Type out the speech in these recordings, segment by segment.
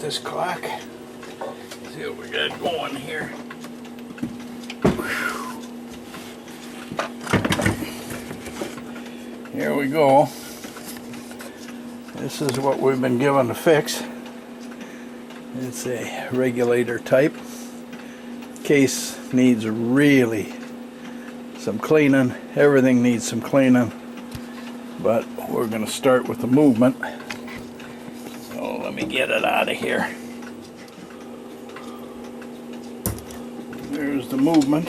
this clock. See what we got going here. Here we go. This is what we've been given to fix. It's a regulator type. Case needs really some cleaning. Everything needs some cleaning. But we're going to start with the movement. So let me get it out of here. There's the movement.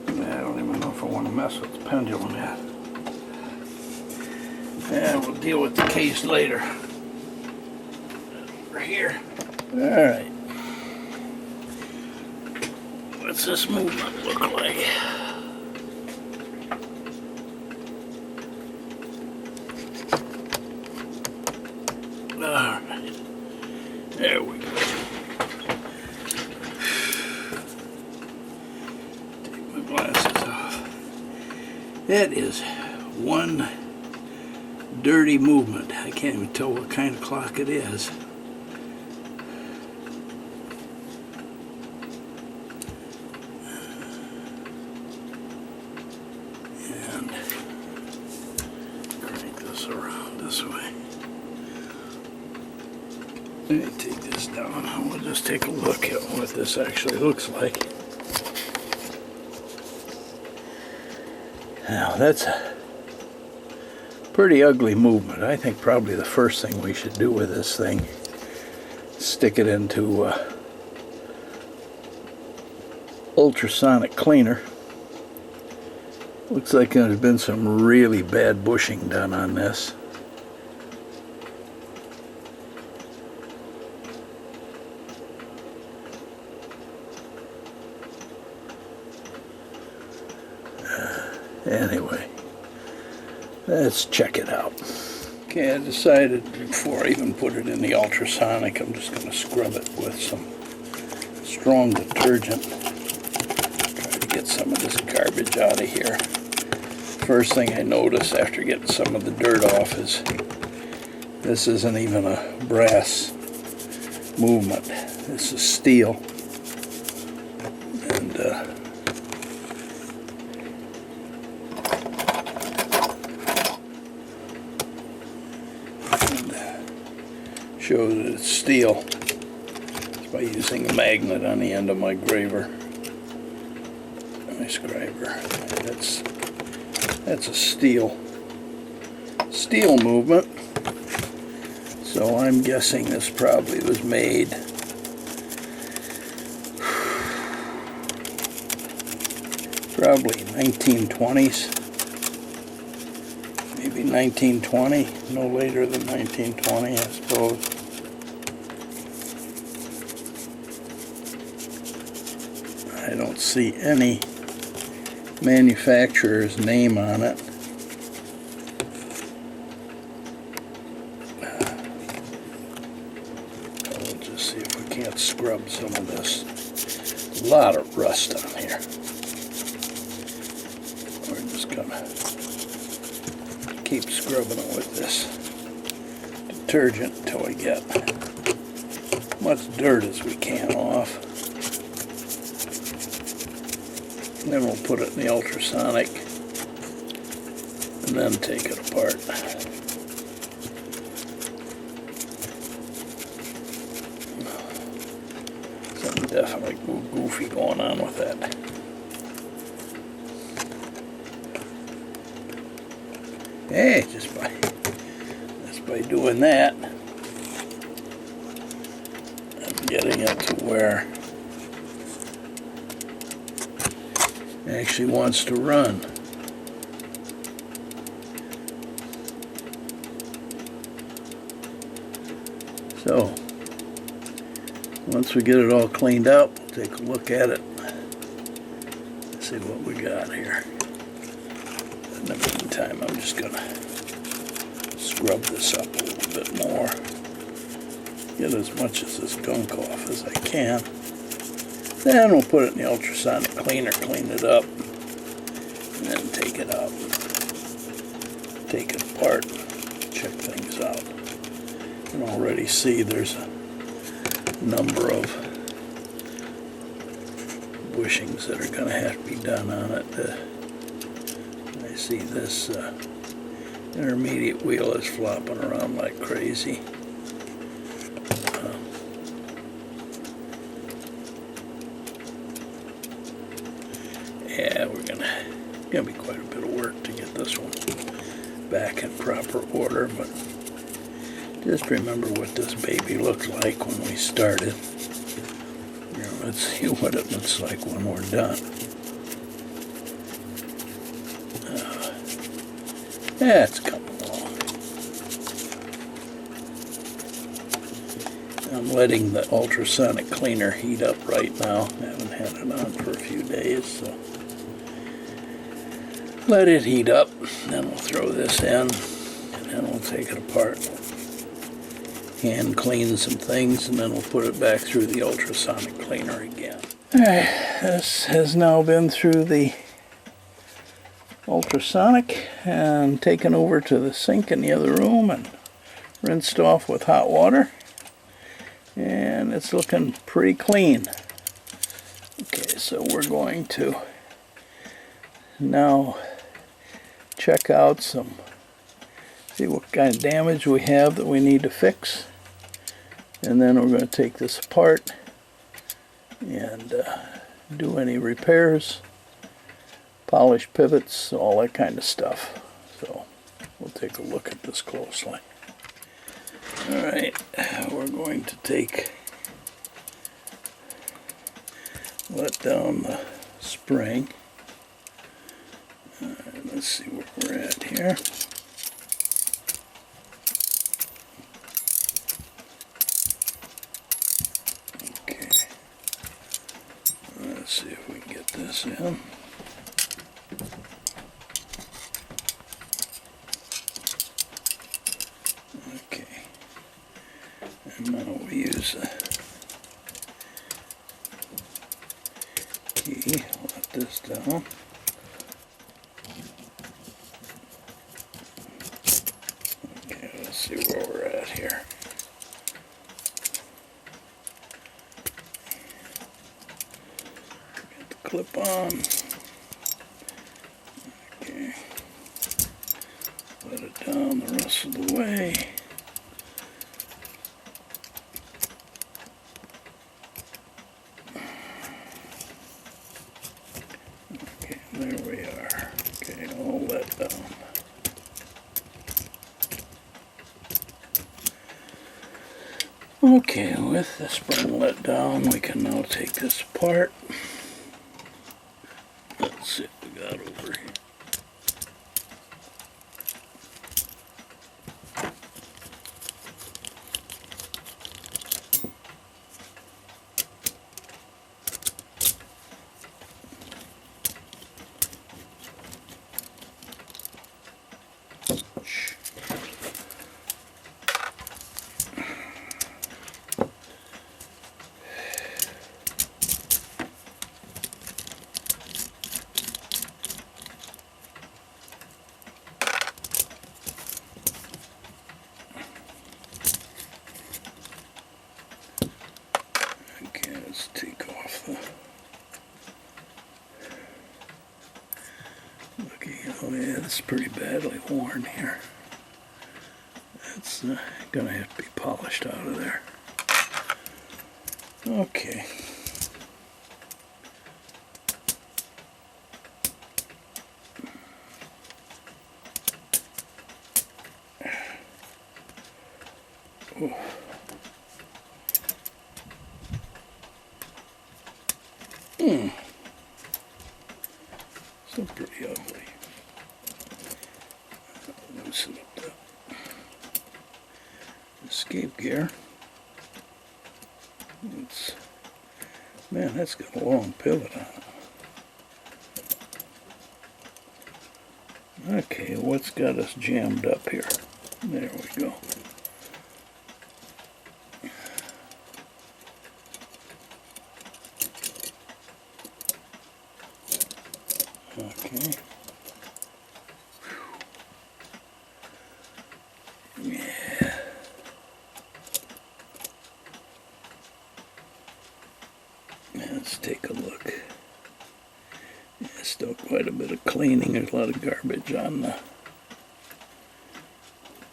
I don't even know if I want to mess with the pendulum yet. And we'll deal with the case later. Over here. Alright. What's this movement look like? Alright. There we go. Take my glasses off. That is one dirty movement. I can't even tell what kind of clock it is. And crank this around this way. Let me take this down and we'll just take a look at what this actually looks like. Now that's a pretty ugly movement. I think probably the first thing we should do with this thing, stick it into ultrasonic cleaner. Looks like there's been some really bad bushing done on this. Anyway, let's check it out. Okay, I decided before I even put it in the ultrasonic, I'm just going to scrub it with some strong detergent. Try to get some of this garbage out of here. First thing I notice after getting some of the dirt off is this isn't even a brass movement. This is steel. And shows that it's steel. It's by using a magnet on the end of my scriber. That's a steel movement. So I'm guessing this probably was made probably 1920s. Maybe 1920, no later than 1920, I suppose. I don't see any manufacturer's name on it. We'll just see if we can't scrub some of this. A lot of rust on here. We're just gonna keep scrubbing it with this detergent until we get as much dirt as we can off. And then we'll put it in the ultrasonic and then take it apart. Something definitely goofy going on with that. Hey, just by doing that, I'm getting it to where it actually wants to run. So, once we get it all cleaned up, we'll take a look at it. Let's see what we got here. In the meantime, I'm just going to scrub this up a little bit more. Get as much of this gunk off as I can. Then we'll put it in the ultrasonic cleaner, clean it up, and then take it out. Take it apart, check things out. can already see there's a number of bushings that are going to have to be done on it. I see this intermediate wheel is flopping around like crazy. Yeah, we're gonna be quite a bit of work to get this one back in proper order, but just remember what this baby looked like when we started. You know, let's see what it looks like when we're done. Yeah, it's coming along. I'm letting the ultrasonic cleaner heat up right now. I haven't had it on for a few days, so let it heat up. Then we'll throw this in, and then we'll take it apart, hand clean some things, and then we'll put it back through the ultrasonic cleaner again. Alright, this has now been through the ultrasonic and taken over to the sink in the other room and rinsed off with hot water, and it's looking pretty clean. Okay, so we're going to now check out see what kind of damage we have that we need to fix, and then we're going to take this apart and do any repairs, polish pivots, all that kind of stuff. So we'll take a look at this closely. Alright, we're going to let down the spring. Alright, let's see where we're at here. Okay, let's see if we can get this in. Okay, and now we use a key, let this down. Okay, let's see where we're at here. Get the clip on. Okay, let it down the rest of the way. Okay, there we are. Okay, all let down. Okay, with the spring let down, we can now take this apart. Let's see what we got over here. Okay, let's take off the... Looky, oh yeah, it's pretty badly worn here. It's gonna have to be polished out of there. Okay. Oh. So pretty ugly. Loosen up the escape gear. Man, that's got a long pivot on it. Okay, what's got us jammed up here? There we go. Okay. Yeah. Still quite a bit of cleaning. There's a lot of garbage on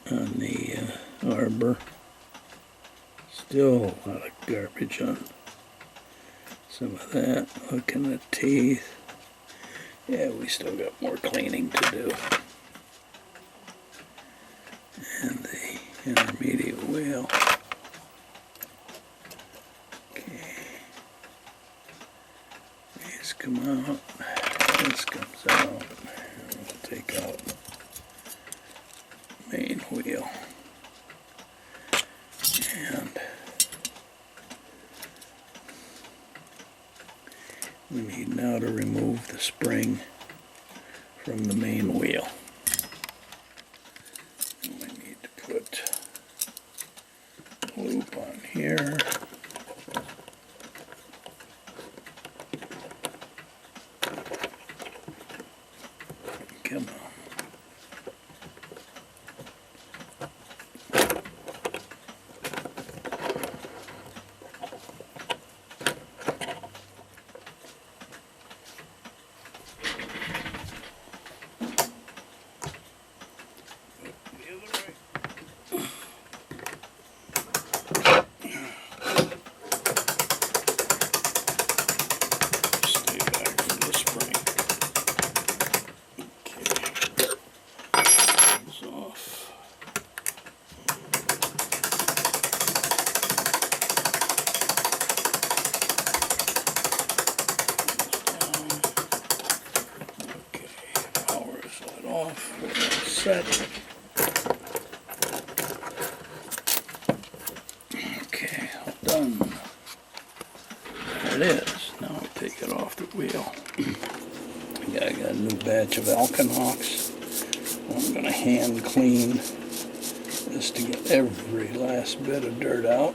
the arbor. Still a lot of garbage on some of that. Looking at teeth. Yeah, we still got more cleaning to do. And the intermediate wheel. Okay. These come out. This comes out. We'll take out main wheel. And we need now to remove the spring from the main wheel. And we need to put a loop on here. Come on. Off, we're all set. Okay, all done. There it is. Now we take it off the wheel. I got a new batch of Alkanox. I'm going to hand clean this to get every last bit of dirt out.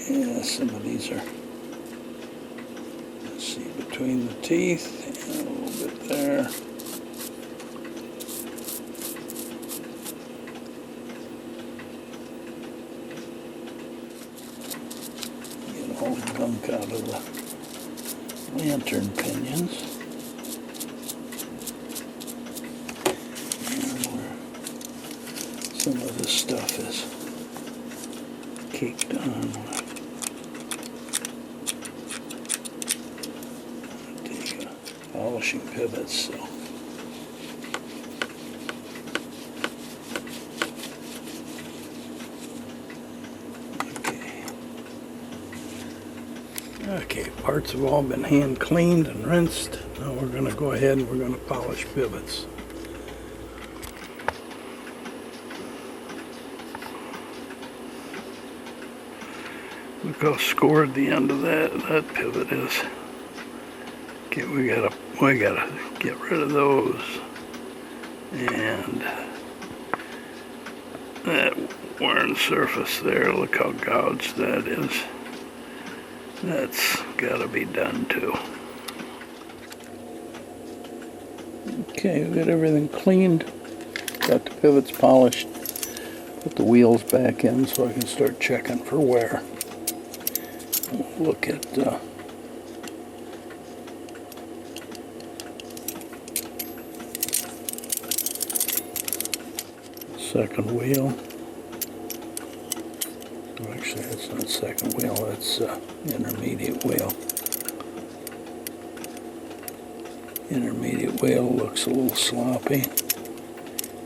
And yeah, some of these are, let's see, between the teeth and a little bit there. Get all the gunk out of the lantern pinions. And where some of this stuff is caked on. Polishing pivots, so okay, parts have all been hand cleaned and rinsed. Now we're going to go ahead and we're going to polish pivots. Look how scored the end of that pivot is. Okay, we gotta get rid of those, and that worn surface there, look how gouged that is. That's gotta be done too. Okay, we got everything cleaned, got the pivots polished, put the wheels back in so I can start checking for wear. We'll look at second wheel. Actually, that's not second wheel, that's intermediate wheel. Intermediate wheel looks a little sloppy.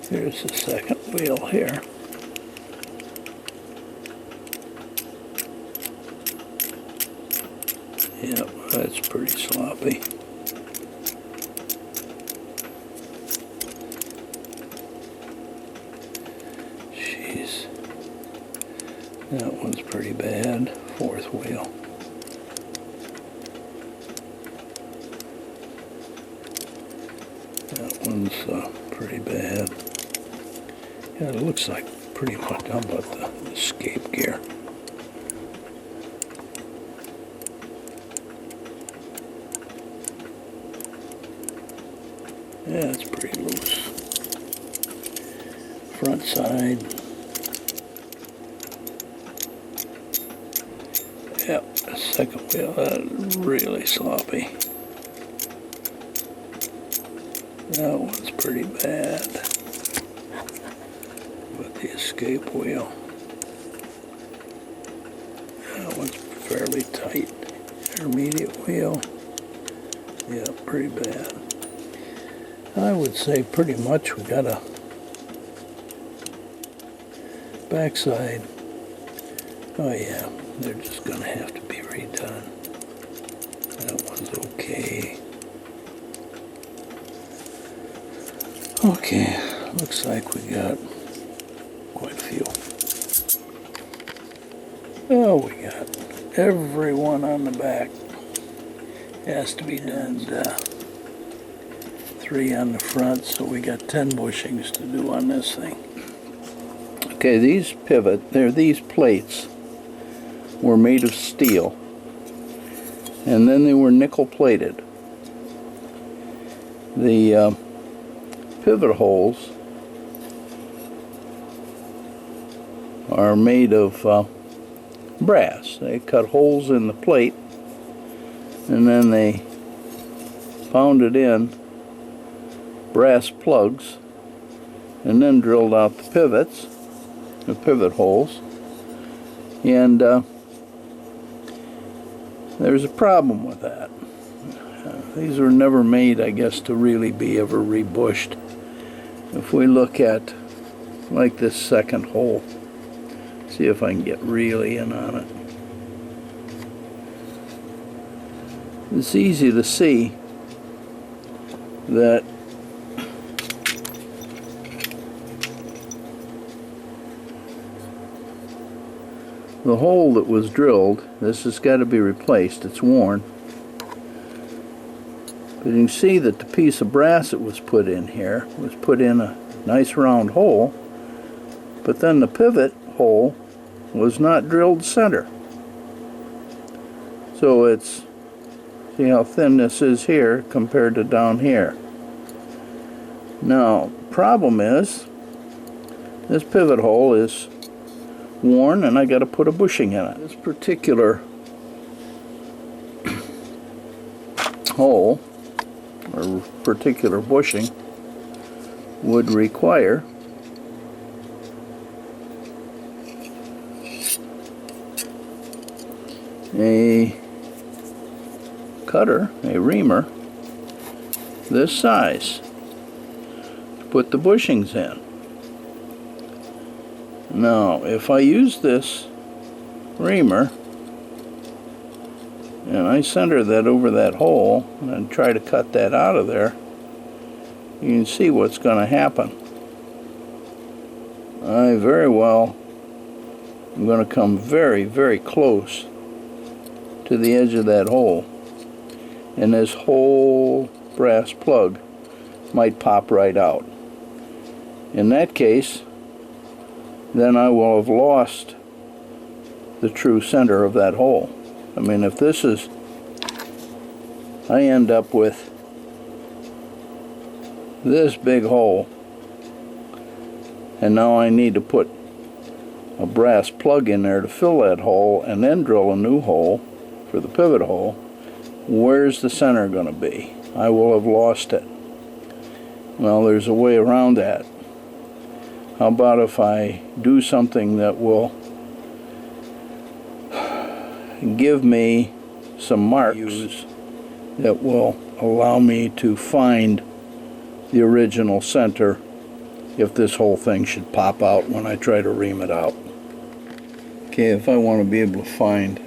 Here's the second wheel here. Yep, that's pretty sloppy. That one's pretty bad. Fourth wheel. That one's pretty bad. Yeah, it looks like pretty much. How about the escape gear? Yeah, it's pretty loose. Front side. second wheel, that's really sloppy. That one's pretty bad. But the escape wheel, that one's fairly tight. Intermediate wheel, yeah, pretty bad. I would say pretty much we got a backside. Oh yeah, they're just gonna have to be redone. That one's okay. Okay, looks like we got quite a few. Oh, we got every one on the back. Has to be done. And 3 on the front, so we got 10 bushings to do on this thing. Okay, these these plates were made of steel, and then they were nickel plated. The pivot holes are made of brass. They cut holes in the plate and then they pounded in brass plugs and then drilled out the pivots, the pivot holes. And there's a problem with that. These were never made, I guess, to really be ever rebushed. If we look at like this second hole, see if I can get really in on it. It's easy to see that the hole that was drilled, this has got to be replaced, it's worn. But you can see that the piece of brass that was put in here was put in a nice round hole, but then the pivot hole was not drilled center. So it's, see how thin this is here compared to down here. Now, problem is, this pivot hole is worn and I got to put a bushing in it. This particular hole, or particular bushing, would require a cutter, a reamer, this size to put the bushings in. Now, if I use this reamer and I center that over that hole and try to cut that out of there, you can see what's going to happen. I very well am going to come very, very close to the edge of that hole, and this whole brass plug might pop right out. In that case, then I will have lost the true center of that hole. I mean, if this is, I end up with this big hole, and now I need to put a brass plug in there to fill that hole and then drill a new hole for the pivot hole. Where's the center going to be? I will have lost it. Well, there's a way around that. How about if I do something that will give me some marks that will allow me to find the original center if this whole thing should pop out when I try to ream it out. Okay, if I want to be able to find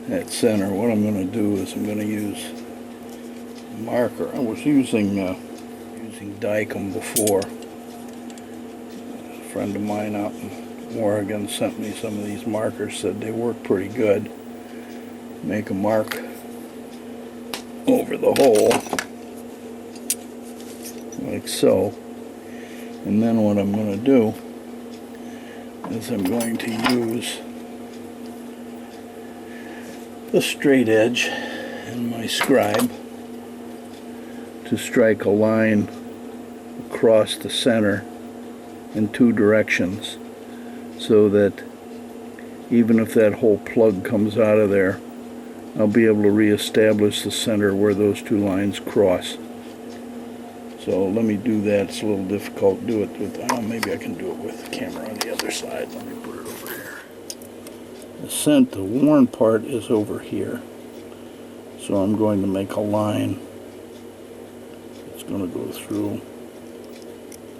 that center, what I'm going to do is I'm going to use a marker. I was using Dykem before. A friend of mine out in Oregon sent me some of these markers, said they work pretty good. Make a mark over the hole, like so. And then what I'm going to do is I'm going to use the straight edge and my scribe to strike a line across the center in 2 directions, so that even if that whole plug comes out of there, I'll be able to reestablish the center where those two lines cross. So let me do that. It's a little difficult to do it with, maybe I can do it with the camera on the other side. Let me put it over here. The worn part is over here. So I'm going to make a line. It's going to go through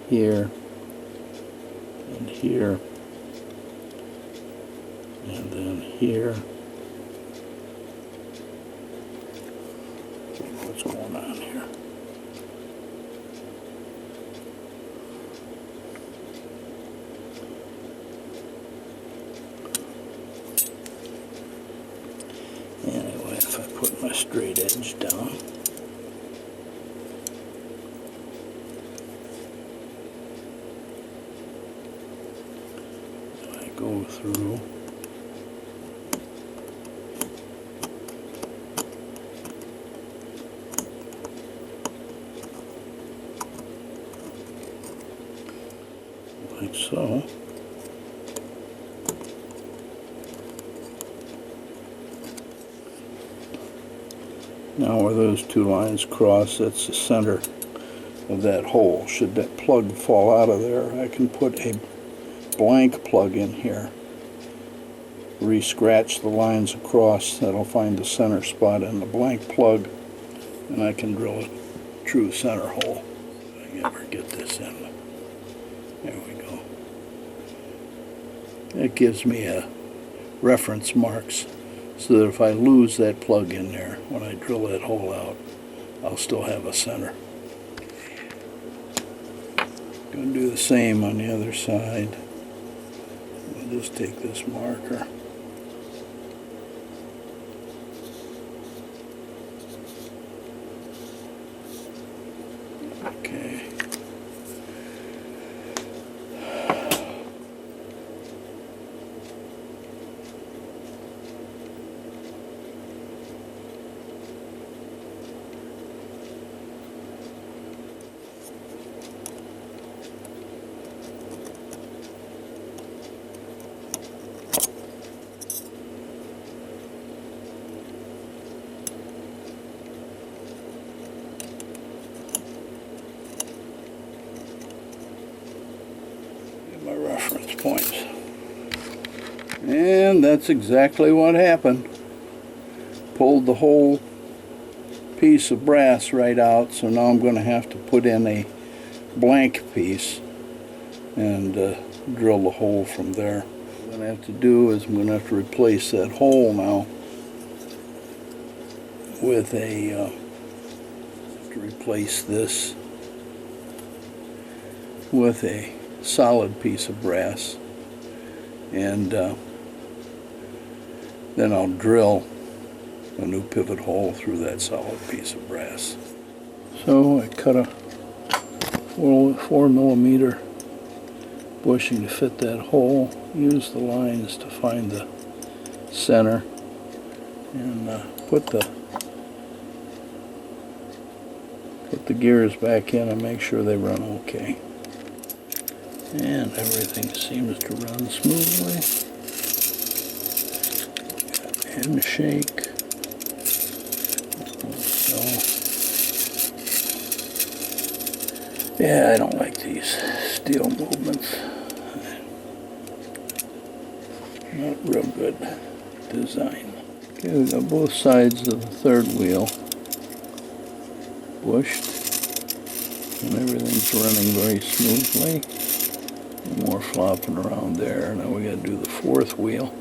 here and here and then here. What's going on here? Anyway, if I put my straight edge down, I go through like so. Now where those two lines cross, that's the center of that hole. Should that plug fall out of there, I can put a blank plug in here. Re-scratch the lines across, that'll find the center spot in the blank plug, and I can drill a true center hole. If I can ever get this in. There we go. That gives me a reference marks so that if I lose that plug in there, when I drill that hole out, I'll still have a center. Going to do the same on the other side. I'll just take this marker. Okay. My reference points. And that's exactly what happened. Pulled the whole piece of brass right out, so now I'm going to have to put in a blank piece and drill the hole from there. What I'm going to have to do is I'm going to have to replace that hole now with replace this with a solid piece of brass, and then I'll drill a new pivot hole through that solid piece of brass. So I cut a 4mm bushing to fit that hole, use the lines to find the center, and put the gears back in and make sure they run okay. And everything seems to run smoothly. And shake. So, yeah, I don't like these steel movements. Not real good design. Okay, we got both sides of the third wheel bushed, and everything's running very smoothly. More flopping around there. Now we got to do the fourth wheel.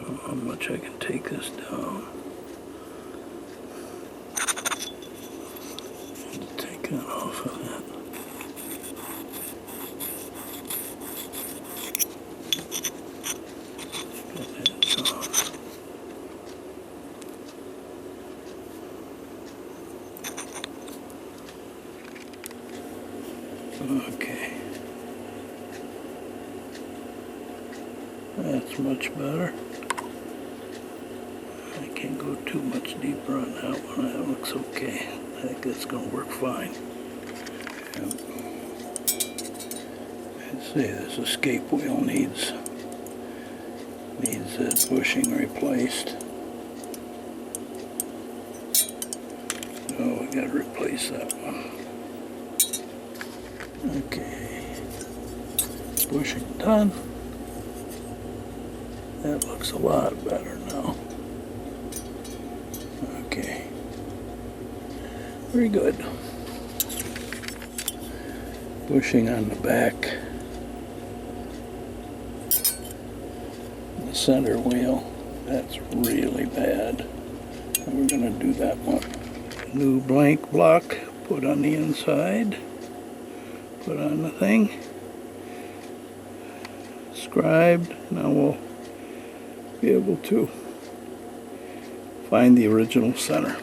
how much I can take this down. Take that off of that. That's off. Okay. That's much better. I can't go too much deeper on that one. That looks okay. I think that's going to work fine. Yep. Let's see, this escape wheel needs that bushing replaced. Oh, we got to replace that one. Okay. Bushing done. That looks a lot better now. Okay. Very good. Bushing on the back. The center wheel. That's really bad. And we're going to do that one. New blank block put on the inside. Put on the thing. Scribed. Now we'll be able to find the original center.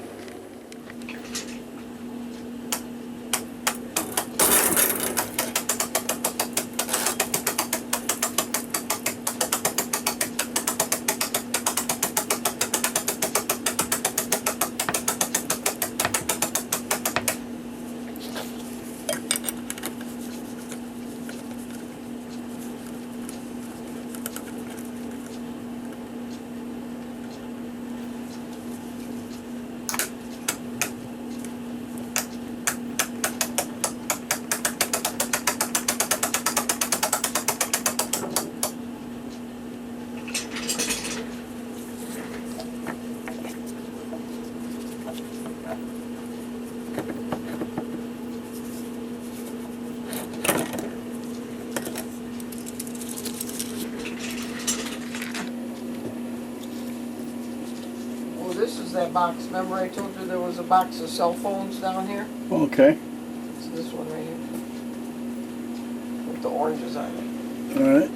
This is that box. Remember I told you there was a box of cell phones down here? Okay. It's this one right here. With the oranges on it. All right.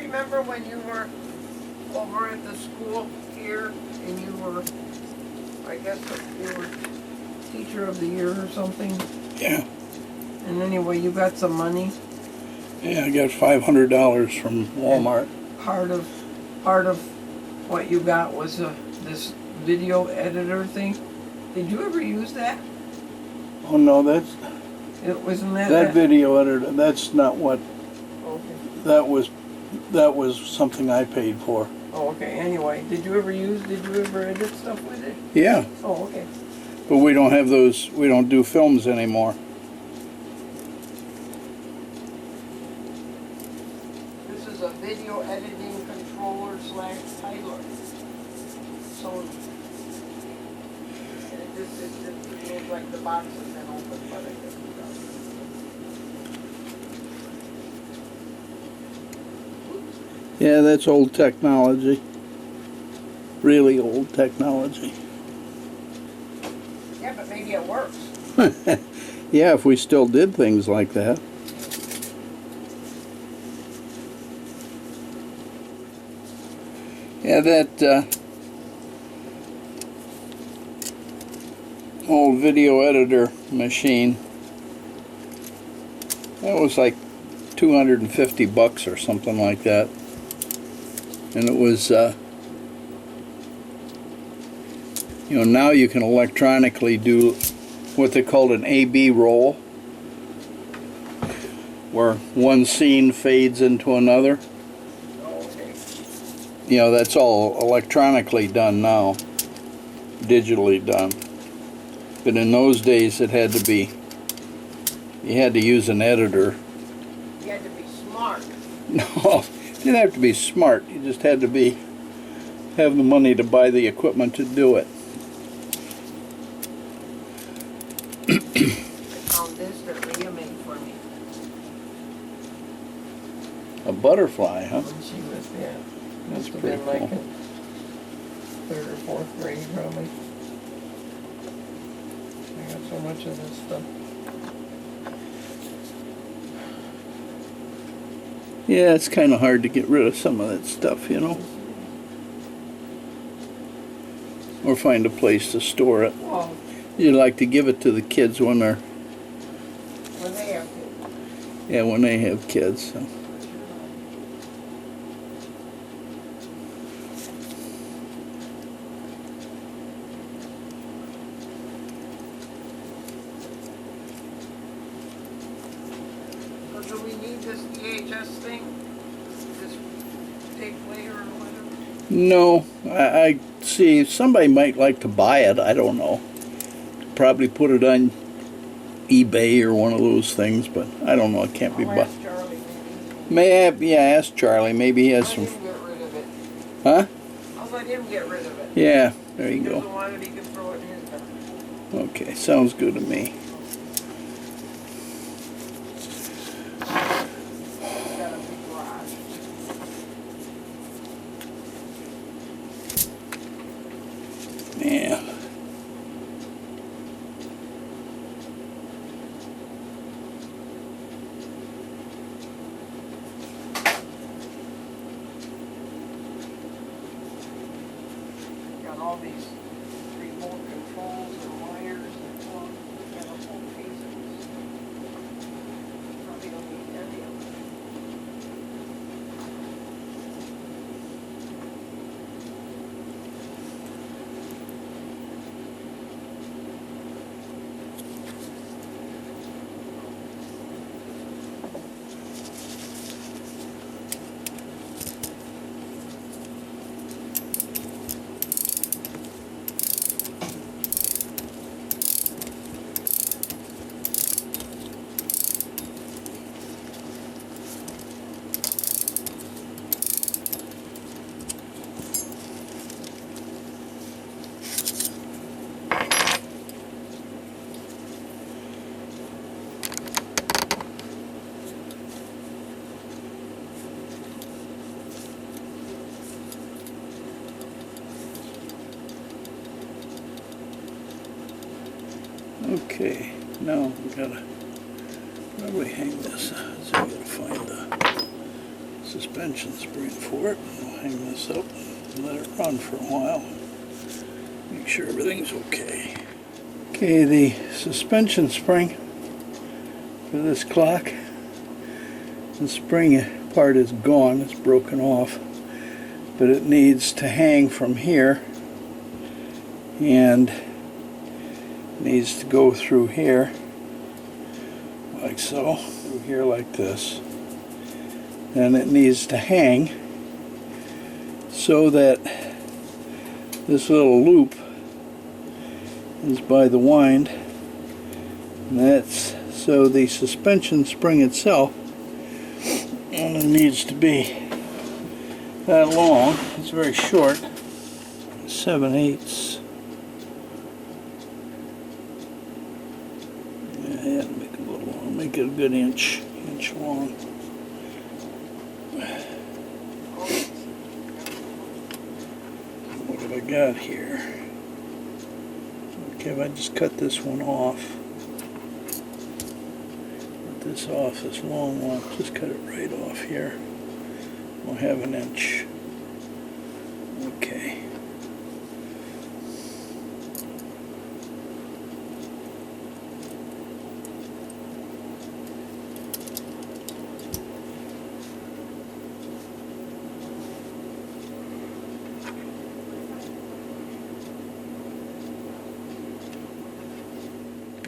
Remember when you were over at the school here and you were, I guess you were teacher of the year or something? Yeah. And anyway, you got some money? Yeah, I got $500 from Walmart. And part of what you got was this video editor thing. Did you ever use that? Oh no, that's Wasn't that video editor. That's not what. Okay. That was something I paid for. Oh, okay. Anyway, did you ever edit stuff with it? Yeah. Oh, okay. But we don't have those. We don't do films anymore. This is a video editing controller / Tyler. So it looks like the box has been opened, but I guess it doesn't. Yeah, that's old technology. Really old technology. Yeah, but maybe it works. Yeah, if we still did things like that. Yeah, that old video editor machine, that was like $250 or something like that. And it was, you know, now you can electronically do what they called an A/B roll, where one scene fades into another. Okay. You know, that's all electronically done now, digitally done. But in those days it had to be, you had to use an editor. You had to be smart. No, you didn't have to be smart, you just had to have the money to buy the equipment to do it. I found this that Leah made for me A butterfly, huh? when she was there. That's Must have pretty been like cool. in 3rd or 4th grade probably. I got so much of this stuff. Yeah, it's kind of hard to get rid of some of that stuff, you know, or find a place to store it. Well, You'd like to give it to the kids when they're, when they have to. yeah, when they have kids. So. So do we need this VHS thing? This tape player or whatever? No, I see somebody might like to buy it. I don't know. Probably put it on eBay or one of those things, but I don't know. It can't be I'll bought. ask Charlie maybe. Yeah, ask Charlie. Maybe he has Let some. him get rid of it. Huh? I'll let him get rid of it. Yeah, there If you he go. doesn't want it, he can throw it in his bin. Okay, sounds good to me. He's got a big garage. Yeah. Got all these remote controls and wires and plug. Got a whole piece of this. Probably don't need any of it. Okay, now we gotta, where do we hang this? So we gotta find the suspension spring for it. We'll hang this up and let it run for a while. Make sure everything's okay. Okay, the suspension spring for this clock, the spring part is gone, it's broken off, but it needs to hang from here and needs to go through here like so, through here like this, and it needs to hang so that this little loop is by the wind, and that's so the suspension spring itself only needs to be that long. It's very short, 7/8. Yeah, make it a little long. Make it a good inch long. Okay. I got here. Okay, if I just cut this one off, cut this off, this long one, just cut it right off here. We'll have an inch. Okay.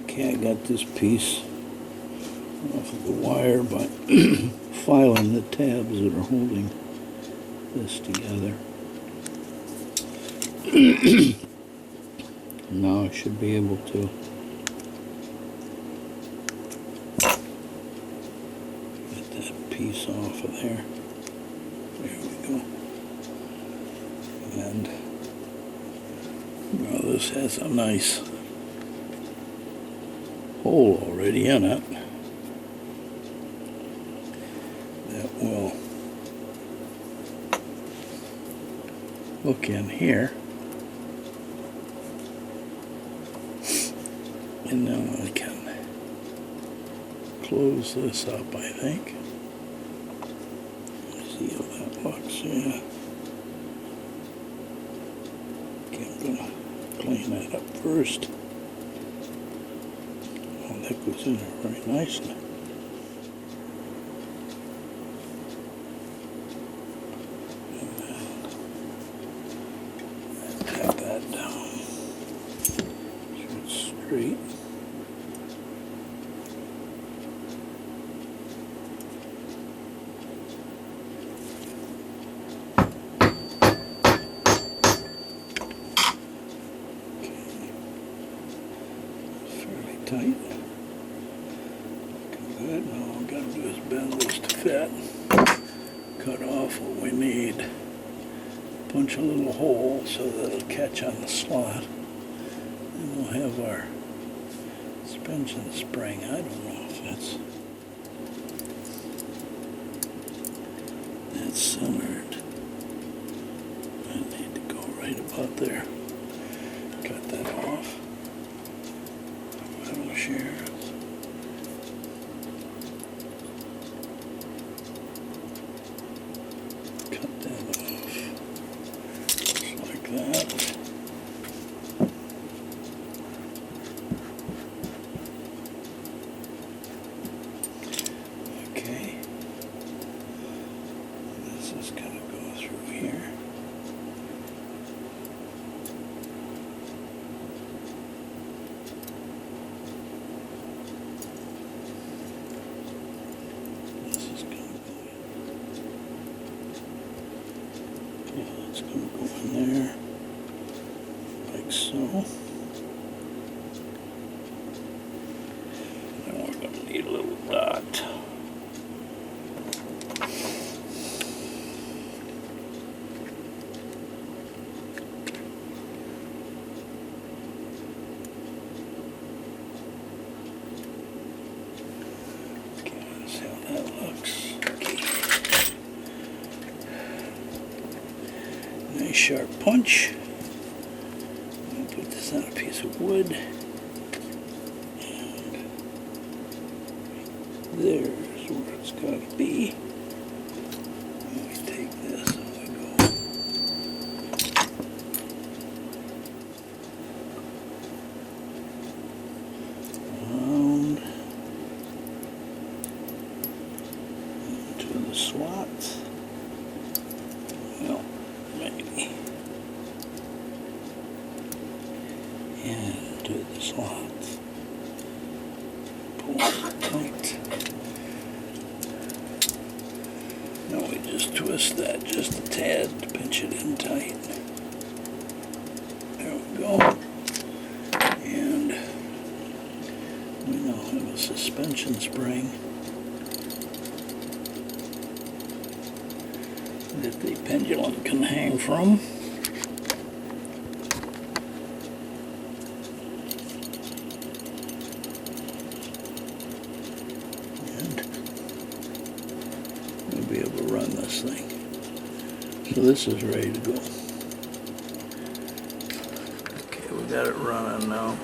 Okay, I got this piece off of the wire by filing the tabs that are holding this together. Now I should be able to get that piece off of there. There we go. And now this has a nice hole already in it that will hook in here, and now I can close this up, I think. See how that looks. Yeah. Okay, I'm gonna clean that up first. That goes in there very nicely. And then tap that down. So it's straight. Okay. It's fairly tight. Good. Now all we gotta do is bend this to fit. Cut off what we need. Punch a little hole so that it'll catch on the slot. And we'll have our suspension spring. I don't know if that's centered. I need to go right about there. Cut that off. Metal shears. That. Okay. This is going to go through here. This is going to go in. Yeah, it's going to go in there. Like so. And we're going to need a little dot. Okay, let's see how that looks. Okay. Nice sharp punch. Put this on a piece of wood, and there's where it's got to be. And we take this and we go around into the slots. Well, maybe. Into the slots. Pull it tight. Now we just twist that just a tad to pinch it in tight. There we go. And we now have a suspension spring that the pendulum can hang from. And we'll be able to run this thing. So this is ready to go. we got it running now.